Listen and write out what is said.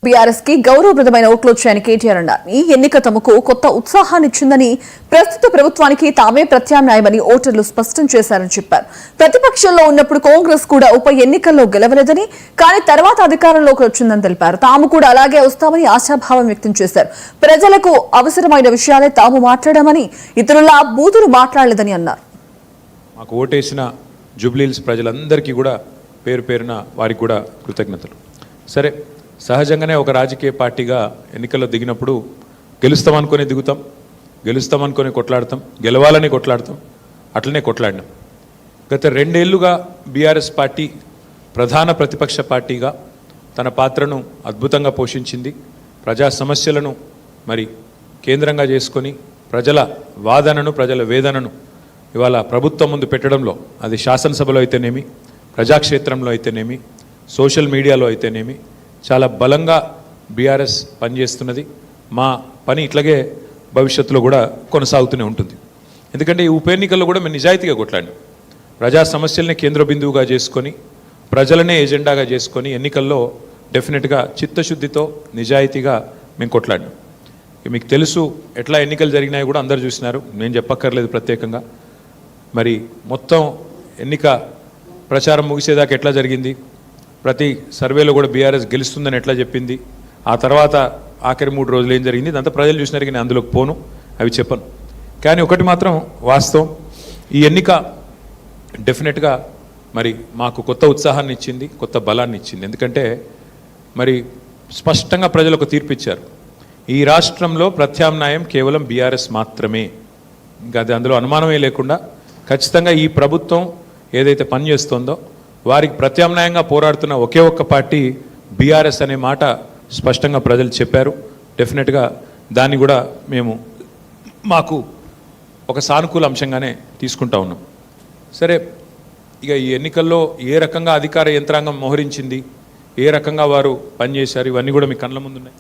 BRS కి గౌరవప్రదమైన ఓట్లు వచ్చాయని కేటీఆర్ అన్నారు. ఈ ఎన్నిక తమకు కొత్త ఉత్సాహాన్నిచ్చిందని, ప్రస్తుత ప్రభుత్వానికి తామే ప్రత్యామ్నాయమని ఓటర్లు స్పష్టం చేశారని చెప్పారు. ప్రతిపక్షంలో ఉన్నప్పుడు కాంగ్రెస్ కూడా ఉప ఎన్నికల్లో గెలవలేదని, కానీ తర్వాత అధికారంలోకి వచ్చిందని తెలిపారు. తాము కూడా అలాగే వస్తామని ఆశాభావం వ్యక్తం చేశారు. ప్రజలకు అవసరమైన విషయాలే తాము మాట్లాడామని, ఇతరుల బూతులు మాట్లాడలేదని అన్నారు. మాకు ఓటేసిన జూబ్లీహిల్స్ ప్రజలందరికీ కూడా పేరు పేరున వారికి కూడా కృతజ్ఞతలు. సరే, సహజంగానే ఒక రాజకీయ పార్టీగా ఎన్నికల్లో దిగినప్పుడు గెలుస్తామనుకొని దిగుతాం, గెలుస్తామనుకొని కొట్లాడతాం, గెలవాలని కొట్లాడతాం, అట్లనే కొట్లాడినాం. గత 2 ఏళ్లుగా బీఆర్ఎస్ పార్టీ ప్రధాన ప్రతిపక్ష పార్టీగా తన పాత్రను అద్భుతంగా పోషించింది. ప్రజా సమస్యలను మరి కేంద్రంగా చేసుకొని ప్రజల వాదనను, ప్రజల వేదనను ఇవాళ ప్రభుత్వం ముందు పెట్టడంలో, అది శాసనసభలో అయితేనేమి, ప్రజాక్షేత్రంలో అయితేనేమి, సోషల్ మీడియాలో అయితేనేమి చాలా బలంగా బీఆర్ఎస్ పనిచేస్తున్నది. మా పని ఇట్లాగే భవిష్యత్తులో కూడా కొనసాగుతూనే ఉంటుంది. ఎందుకంటే ఈ ఉప ఎన్నికల్లో కూడా మేము నిజాయితీగా కొట్లాడినాం. ప్రజా సమస్యల్ని కేంద్ర బిందువుగా చేసుకొని, ప్రజలనే ఎజెండాగా చేసుకొని ఎన్నికల్లో డెఫినెట్గా చిత్తశుద్ధితో నిజాయితీగా మేము కొట్లాడినాం. మీకు తెలుసు ఎట్లా ఎన్నికలు జరిగినాయి కూడా అందరు చూసినారు, నేను చెప్పక్కర్లేదు ప్రత్యేకంగా. మరి మొత్తం ఎన్నిక ప్రచారం ముగిసేదాకా ఎట్లా జరిగింది, ప్రతి సర్వేలో కూడా బీఆర్ఎస్ గెలుస్తుందని ఎట్లా చెప్పింది, ఆ తర్వాత ఆఖరి 3 రోజులు ఏం జరిగింది, ఇదంతా ప్రజలు చూసినారు. కానీ అందులోకి పోను, అవి చెప్పను. కానీ ఒకటి మాత్రం వాస్తవం, ఈ ఎన్నిక డెఫినెట్గా మరి మాకు కొత్త ఉత్సాహాన్ని ఇచ్చింది, కొత్త బలాన్ని ఇచ్చింది. ఎందుకంటే మరి స్పష్టంగా ప్రజలు ఒక తీర్పు ఇచ్చారు. ఈ రాష్ట్రంలో ప్రత్యామ్నాయం కేవలం బీఆర్ఎస్ మాత్రమే. ఇంకా అది అందులో అనుమానమే లేకుండా ఖచ్చితంగా ఈ ప్రభుత్వం ఏదైతే పనిచేస్తుందో వారికి ప్రత్యామ్నాయంగా పోరాడుతున్న ఒకే ఒక్క పార్టీ బీఆర్ఎస్ అనే మాట స్పష్టంగా ప్రజలు చెప్పారు. డెఫినెట్గా దాన్ని కూడా మేము మాకు ఒక సానుకూల అంశంగానే తీసుకుంటా ఉన్నాం. సరే, ఇక ఈ ఎన్నికల్లో ఏ రకంగా అధికార యంత్రాంగం మోహరించింది, ఏ రకంగా వారు పనిచేశారు, ఇవన్నీ కూడా మీ కళ్ళ ముందున్నాయి.